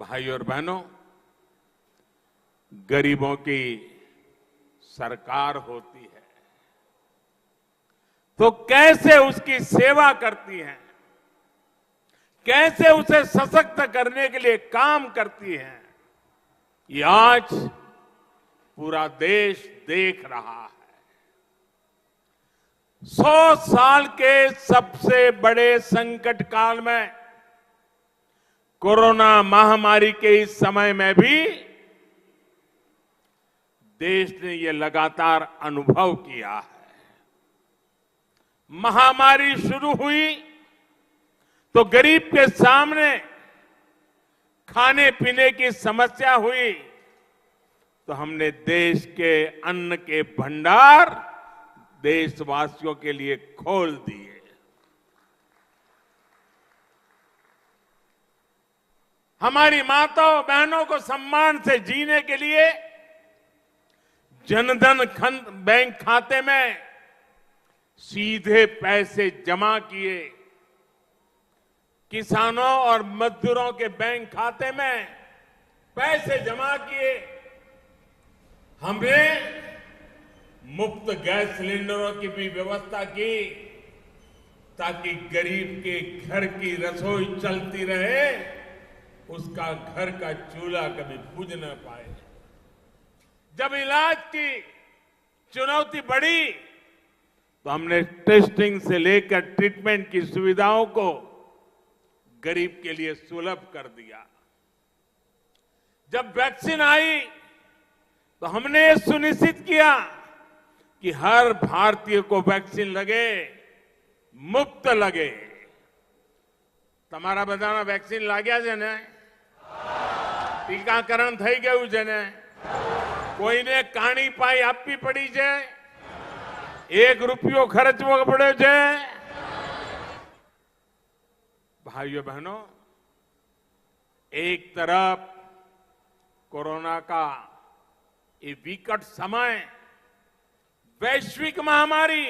भाई और बहनों, गरीबों की सरकार होती है तो कैसे उसकी सेवा करती है, कैसे उसे सशक्त करने के लिए काम करती है, ये आज पूरा देश देख रहा है। 100 साल के सबसे बड़े संकट काल में, कोरोना महामारी के इस समय में भी देश ने ये लगातार अनुभव किया है। महामारी शुरू हुई तो गरीब के सामने खाने पीने की समस्या हुई तो हमने देश के अन्न के भंडार देशवासियों के लिए खोल दिए। हमारी माताओं बहनों को सम्मान से जीने के लिए जनधन बैंक खाते में सीधे पैसे जमा किए, किसानों और मजदूरों के बैंक खाते में पैसे जमा किए, हमने मुफ्त गैस सिलेंडरों की भी व्यवस्था की ताकि गरीब के घर की रसोई चलती रहे, उसका घर का चूल्हा कभी बुझ न पाए। जब इलाज की चुनौती बढ़ी तो हमने टेस्टिंग से लेकर ट्रीटमेंट की सुविधाओं को गरीब के लिए सुलभ कर दिया। जब वैक्सीन आई तो हमने ये सुनिश्चित किया कि हर भारतीय को वैक्सीन लगे, मुफ्त लगे। તમારા બધાના વેક્સિન લાગ્યા છે ને? ટીકાકરણ થઈ ગયું છે ને? કોઈને કાણી પાઈ આપવી પડી છે? 1 રૂપિયો ખર્ચવો પડ્યો છે? भाइयों बहनों, एक तरफ कोरोना का ये विकट समय, वैश्विक महामारी,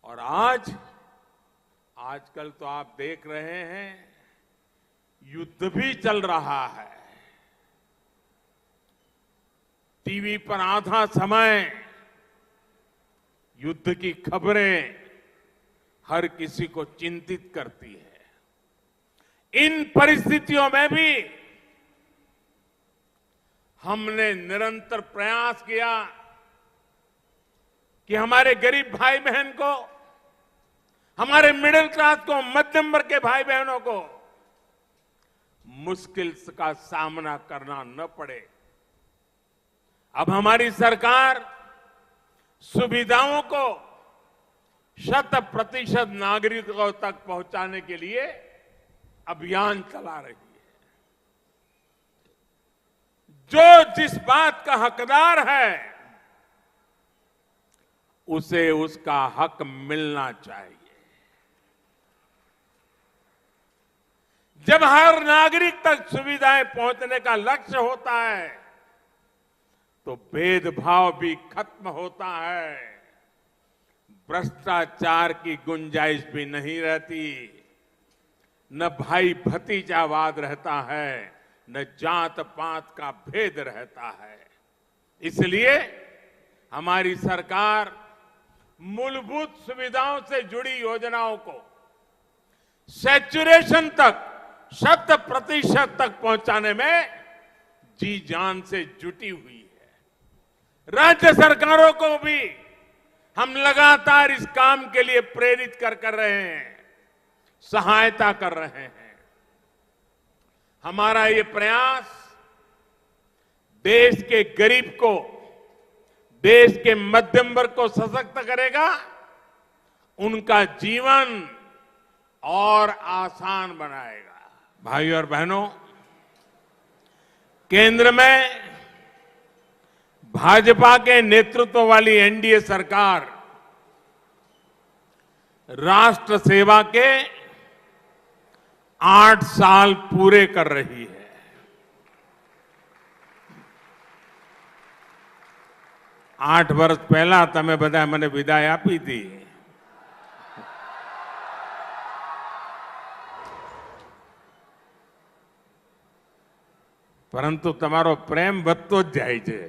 और आजकल तो आप देख रहे हैं युद्ध भी चल रहा है। टीवी पर आधा समय युद्ध की खबरें हर किसी को चिंतित करती है। इन परिस्थितियों में भी हमने निरंतर प्रयास किया कि हमारे गरीब भाई बहन को, हमारे मिडिल क्लास को, मध्यम वर्ग के भाई बहनों को मुश्किल का सामना करना न पड़े। अब हमारी सरकार सुविधाओं को 100% नागरिकों तक पहुंचाने के लिए अभियान चला रही है। जो जिस बात का हकदार है उसे उसका हक मिलना चाहिए। जब हर नागरिक तक सुविधाएं पहुंचने का लक्ष्य होता है तो भेदभाव भी खत्म होता है, भ्रष्टाचार की गुंजाइश भी नहीं रहती, न भाई भतीजावाद रहता है, न जात पात का भेद रहता है। इसलिए हमारी सरकार मूलभूत सुविधाओं से जुड़ी योजनाओं को सैचुरेशन तक, 100% तक पहुंचाने में जी जान से जुटी हुई है। राज्य सरकारों को भी हम लगातार इस काम के लिए प्रेरित कर रहे हैं, सहायता कर रहे हैं। हमारा ये प्रयास देश के गरीब को, देश के मध्यम वर्ग को सशक्त करेगा, उनका जीवन और आसान बनाएगा। भाइयों और बहनों, केंद्र में भाजपा के नेतृत्व वाली एनडीए सरकार राष्ट्र सेवा के 8 साल पूरे कर रही है। 8 વર્ષ પહેલા તમે બધા મને વિદાય આપી હતી। પરંતુ તમારો પ્રેમ વધતો જ જાય છે.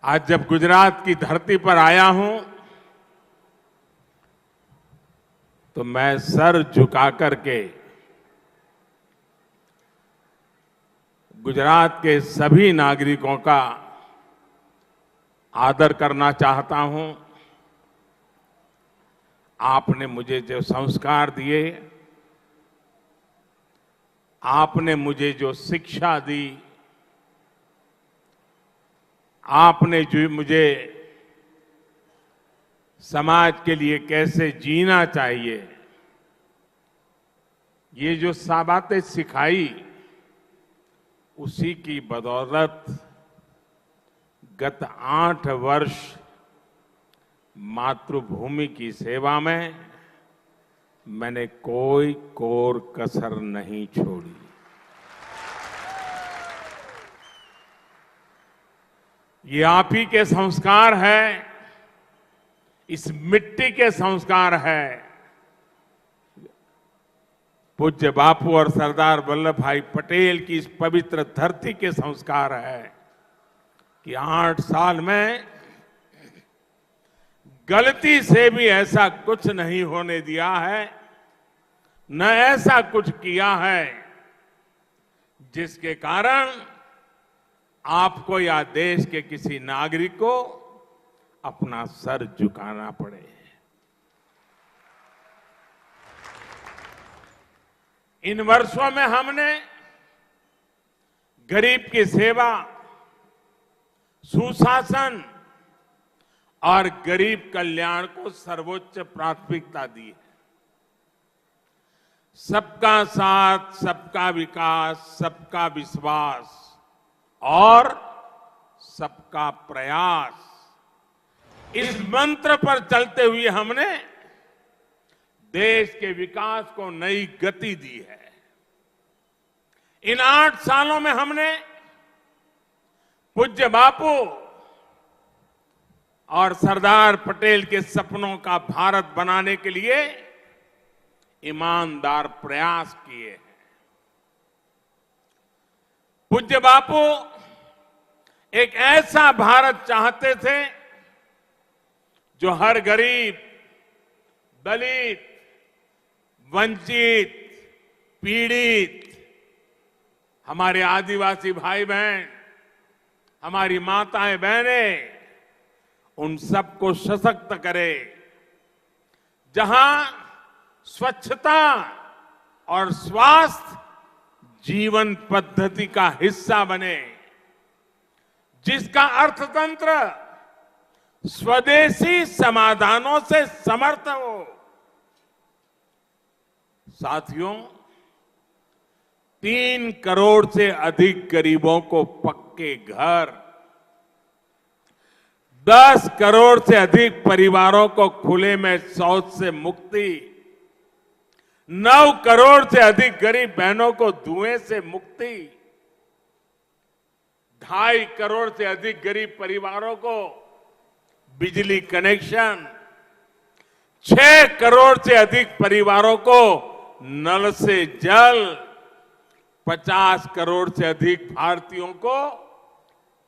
आज जब गुजरात की धरती पर आया हूं तो मैं सर झुका करके गुजरात के सभी नागरिकों का आदर करना चाहता हूं. आपने मुझे जो संस्कार दिए, आपने मुझे जो शिक्षा दी, आपने जो मुझे समाज के लिए कैसे जीना चाहिए, ये जो बातें सिखाई, उसी की बदौलत गत 8 वर्ष मातृभूमि की सेवा में मैंने कोई कोर कसर नहीं छोड़ी. ये आप ही के संस्कार है, इस मिट्टी के संस्कार है. पूज्य बापू और सरदार वल्लभ भाई पटेल की इस पवित्र धरती के संस्कार है कि 8 साल में गलती से भी ऐसा कुछ नहीं होने दिया है, न ऐसा कुछ किया है जिसके कारण आपको या देश के किसी नागरिक को अपना सर झुकाना पड़े. इन वर्षों में हमने गरीब की सेवा, सुशासन और गरीब कल्याण को सर्वोच्च प्राथमिकता दी है. सबका साथ, सबका विकास, सबका विश्वास और सबका प्रयास, इस मंत्र पर चलते हुए हमने देश के विकास को नई गति दी है. इन 8 सालों में हमने पूज्य बापू और सरदार पटेल के सपनों का भारत बनाने के लिए ईमानदार प्रयास किए हैं. पूज्य बापू एक ऐसा भारत चाहते थे जो हर गरीब, दलित, वंचित, पीड़ित, हमारे आदिवासी भाई बहन, हमारी माताएं बहनें, उन सबको सशक्त करे. जहां स्वच्छता और स्वास्थ्य जीवन पद्धति का हिस्सा बने, जिसका अर्थतंत्र स्वदेशी समाधानों से समर्थ हो. साथियों, 3 करोड़ से अधिक गरीबों को पक्के घर, 10 करोड़ से अधिक परिवारों को खुले में शौच से मुक्ति, 9 करोड़ से अधिक गरीब बहनों को धुएं से मुक्ति, 2.5 करोड़ से अधिक गरीब परिवारों को बिजली कनेक्शन, 6 करोड़ से अधिक परिवारों को नल से जल, 50 करोड़ से अधिक भारतीयों को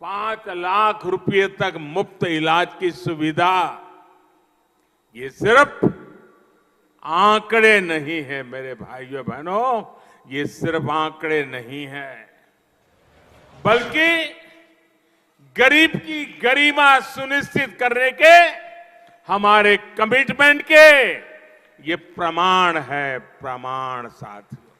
5 लाख रुपए तक मुफ्त इलाज की सुविधा. ये सिर्फ आंकड़े नहीं है मेरे भाइयों बहनों, ये सिर्फ आंकड़े नहीं है, बल्कि गरीब की गरिमा सुनिश्चित करने के हमारे कमिटमेंट के ये प्रमाण है, प्रमाण साथियों.